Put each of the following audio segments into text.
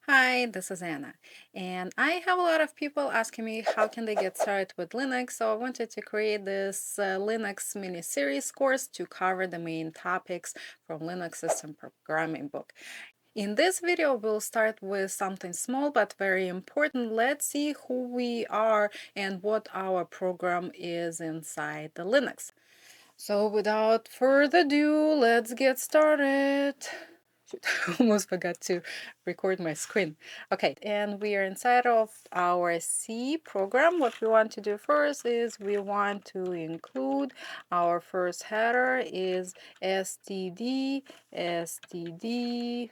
Hi, this is Anna, and I have a lot of people asking me how can they get started with Linux, so I wanted to create this Linux mini-series course to cover the main topics from Linux system programming book. In this video, we'll start with something small but very important. Let's see who we are and what our program is inside the Linux. So without further ado, let's get started. Almost forgot to record my screen. Okay, and we are inside of our C program. What we want to do first is we want to include our first header is std stdio.h.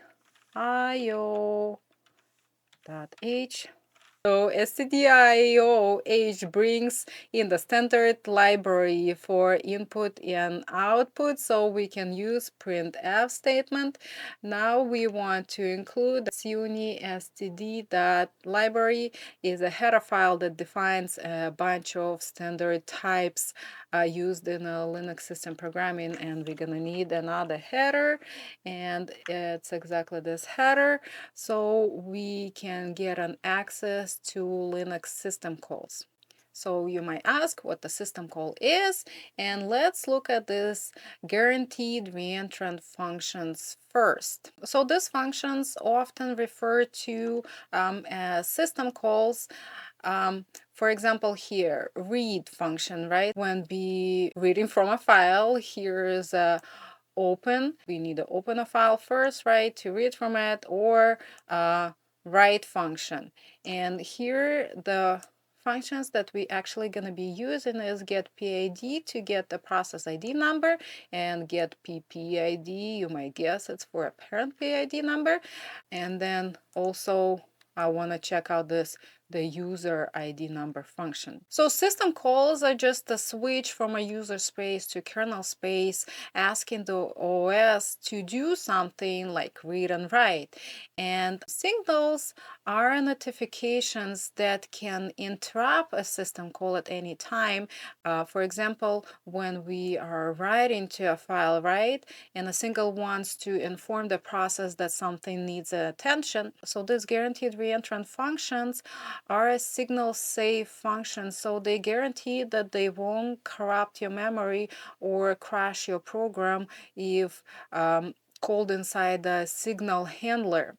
So stdioh brings in the standard library for input and output, so we can use printf statement. Now we want to include SUNY std.library is a header file that defines a bunch of standard types used in a Linux system programming, and we're gonna need another header, and it's exactly this header, so we can get an access to Linux system calls. So you might ask what the system call is, and let's look at this guaranteed reentrant functions first. So these functions often refer to as system calls. For example, here, read function, right? When we reading from a file, here's a open. We need to open a file first, right, to read from it, or write function. And here the functions that we actually going to be using is getpid to get the process ID number, and getppid, you might guess it's for a parent PID number. And then also I want to check out the user ID number function. So system calls are just a switch from a user space to kernel space, asking the OS to do something like read and write. And signals are notifications that can interrupt a system call at any time. For example, when we are writing to a file, right, and a signal wants to inform the process that something needs attention. So these guaranteed reentrant functions are a signal safe function, so they guarantee that they won't corrupt your memory or crash your program if called inside the signal handler.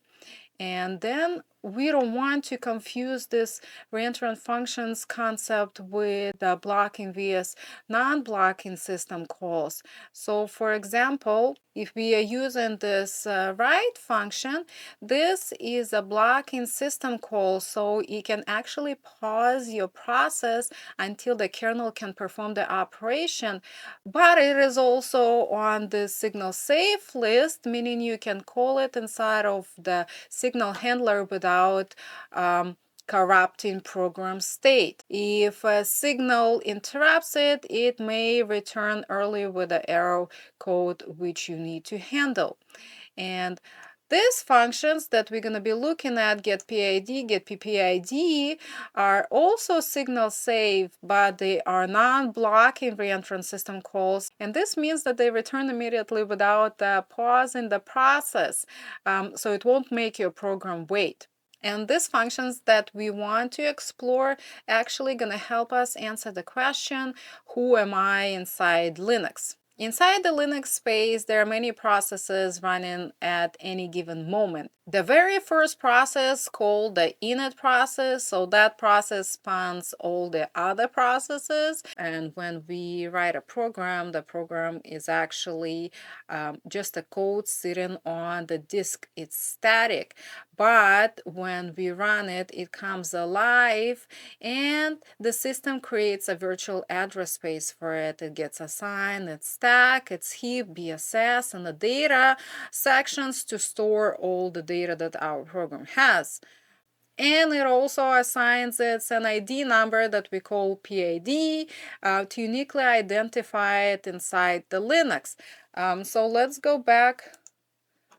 And then we don't want to confuse this reentrant functions concept with blocking vs non-blocking system calls. So for example, if we are using this write function, this is a blocking system call, so it can actually pause your process until the kernel can perform the operation. But it is also on the signal safe list, meaning you can call it inside of the signal handler without corrupting program state. If a signal interrupts it, it may return early with the error code which you need to handle. And these functions that we're going to be looking at, getPID, getPPID, are also signal safe, but they are non-blocking reentrant system calls. And this means that they return immediately without pausing the process. So it won't make your program wait. And these functions that we want to explore actually going to help us answer the question, who am I inside Linux? Inside the Linux space, there are many processes running at any given moment. The very first process, called the init process, so that process spans all the other processes. And when we write a program, the program is actually just a code sitting on the disk. It's static. But when we run it, it comes alive, and the system creates a virtual address space for it. It gets assigned its stack, its heap, BSS, and the data sections to store all the data that our program has. And it also assigns it an ID number that we call PID to uniquely identify it inside the Linux. So let's go back.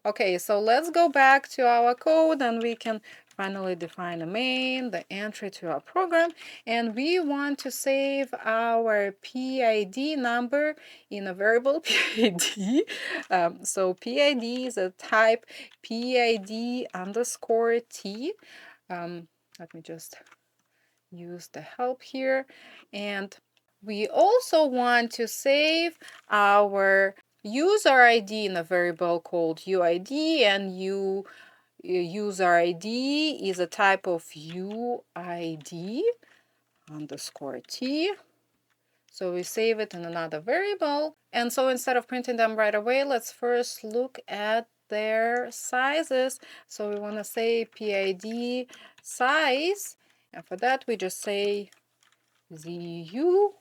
Okay, so let's go back to our code, and we can finally define a main, the entry to our program, and we want to save our PID number in a variable PID. So PID is a type PID underscore T. Let me just use the help here. And we also want to save our user ID in a variable called UID, and user ID is a type of UID underscore T. So we save it in another variable. And so instead of printing them right away, let's first look at their sizes. So we want to say PID size. And for that, we just say ZU.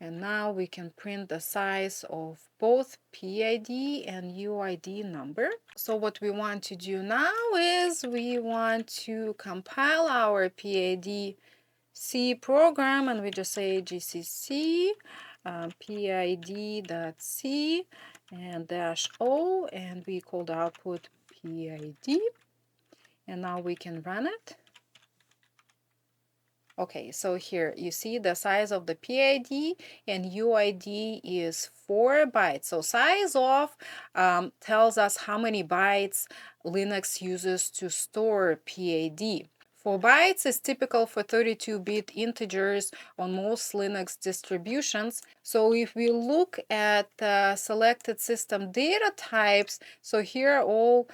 And now we can print the size of both PID and UID number. So what we want to do now is we want to compile our PID C program, and we just say gcc PID.c and -o, and we call the output PID. And now we can run it. Okay, so here you see the size of the PID and UID is 4 bytes. So size of tells us how many bytes Linux uses to store PID. 4 bytes is typical for 32-bit integers on most Linux distributions. So if we look at selected system data types, so here are all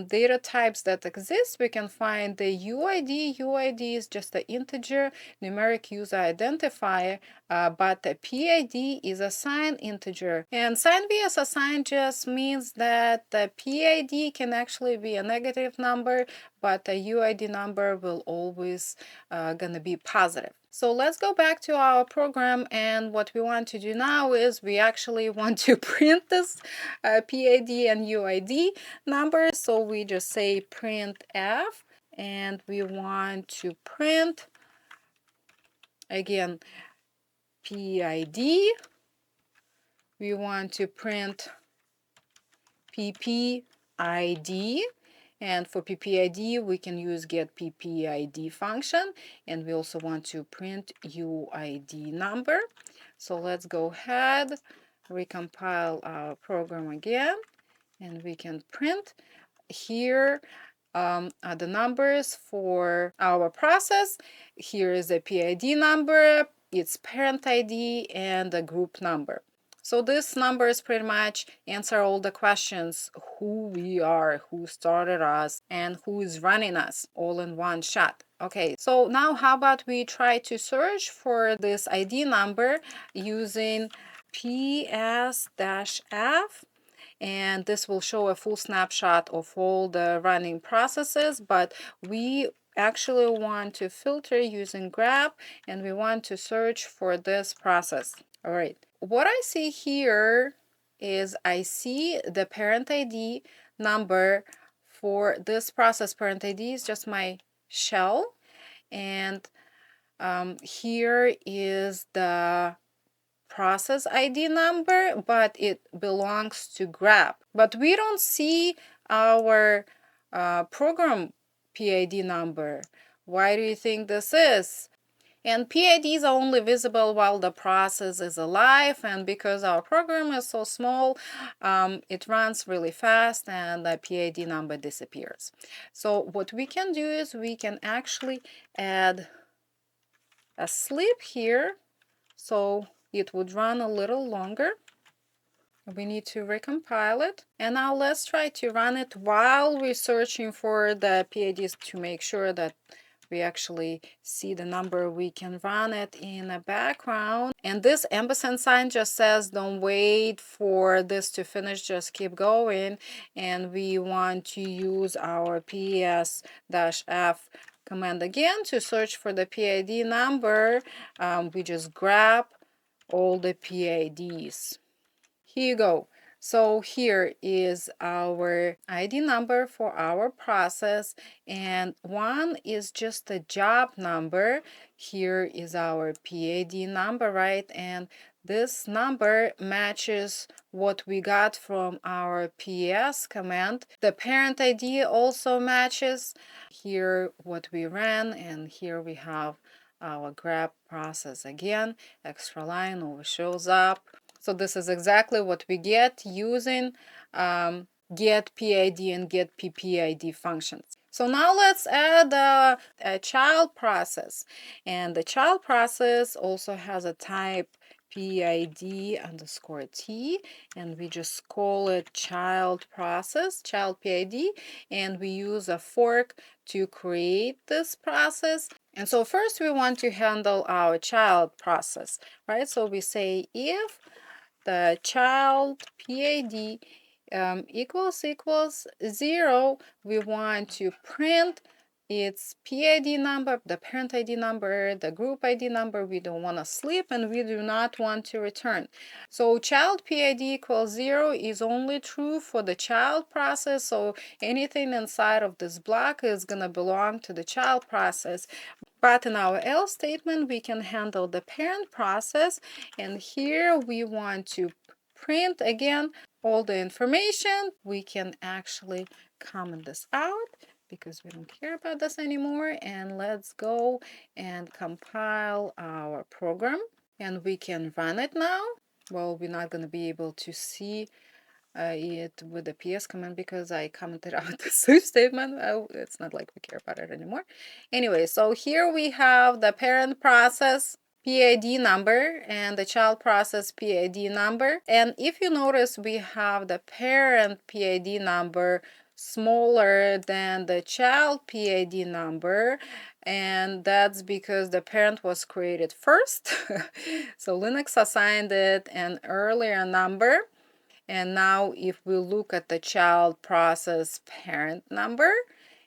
data types that exist. We can find the UID. UID is just an integer numeric user identifier, but the PID is a signed integer. And signed vs assigned just means that the PID can actually be a negative number, but the UID number will always gonna be positive. So let's go back to our program, and what we want to do now is we actually want to print this PID and UID numbers. So we just say printf, and we want to print again PID. We want to print PPID. And for PPID, we can use getPPID function. And we also want to print UID number. So let's go ahead, recompile our program again, and we can print. Here are the numbers for our process. Here is the PID number, its parent ID, and the group number. So this numbers pretty much answer all the questions: who we are, who started us, and who is running us, all in one shot. Okay, so now how about we try to search for this ID number using ps-f, and this will show a full snapshot of all the running processes, but we actually want to filter using grep, and we want to search for this process. All right, what I see here is I see the parent ID number for this process. Parent ID is just my shell, and here is the process ID number, but it belongs to grep. But we don't see our program PID number. Why do you think this is? And PIDs are only visible while the process is alive, and because our program is so small, it runs really fast and the PID number disappears. So what we can do is we can actually add a sleep here, so it would run a little longer. We need to recompile it. And now let's try to run it while we're searching for the PIDs to make sure that we actually see the number. We can run it in the background. And this ampersand sign just says don't wait for this to finish, just keep going. And we want to use our ps-f command again to search for the PID number. We just grab all the PIDs. Here you go. So here is our ID number for our process, and one is just the job number. Here is our PID number, right? And this number matches what we got from our PS command. The parent ID also matches here what we ran, and here we have our grep process again. Extra line over shows up. So this is exactly what we get using getPID and getPPID functions. So now let's add a child process, and the child process also has a type PID underscore T, and we just call it child process, child PID, and we use a fork to create this process. And so first we want to handle our child process, right? So we say if the child PID equals 0, we want to print its PID number, the parent ID number, the group ID number. We don't want to sleep, and we do not want to return. So child PID equals 0 is only true for the child process. So anything inside of this block is going to belong to the child process. But in our else statement, we can handle the parent process, and here we want to print again all the information. We can actually comment this out because we don't care about this anymore, and let's go and compile our program, and we can run it now. Well, we're not going to be able to see it with the PS command because I commented out the switch statement. It's not like we care about it anymore. Anyway, so here we have the parent process PID number and the child process PID number. And if you notice, we have the parent PID number smaller than the child PID number, and that's because the parent was created first. So Linux assigned it an earlier number. And now if we look at the child process parent number,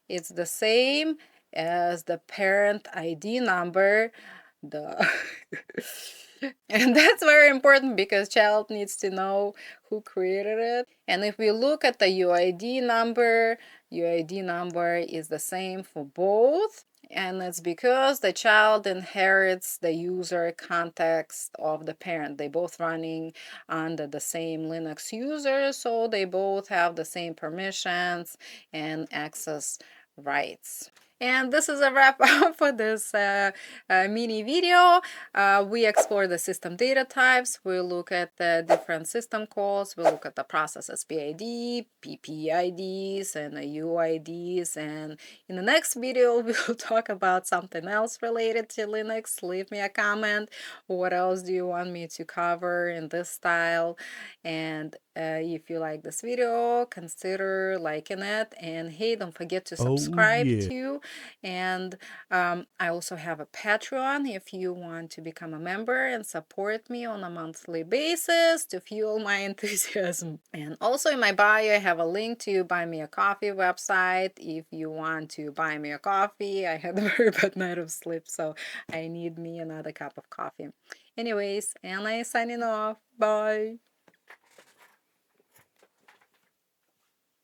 it's the same as the parent ID number. And that's very important because child needs to know who created it. And if we look at the UID number is the same for both. And it's because the child inherits the user context of the parent. They both running under the same Linux user, so they both have the same permissions and access rights. And this is a wrap up for this mini video. We explore the system data types. We look at the different system calls. We look at the processes PID, PPIDs, and the UIDs. And in the next video, we'll talk about something else related to Linux. Leave me a comment. What else do you want me to cover in this style? And if you like this video, consider liking it. And hey, don't forget to subscribe too. And I also have a Patreon if you want to become a member and support me on a monthly basis to fuel my enthusiasm. And also in my bio, I have a link to Buy Me a Coffee website if you want to buy me a coffee. I had a very bad night of sleep, so I need me another cup of coffee. Anyways, Anna is signing off. Bye.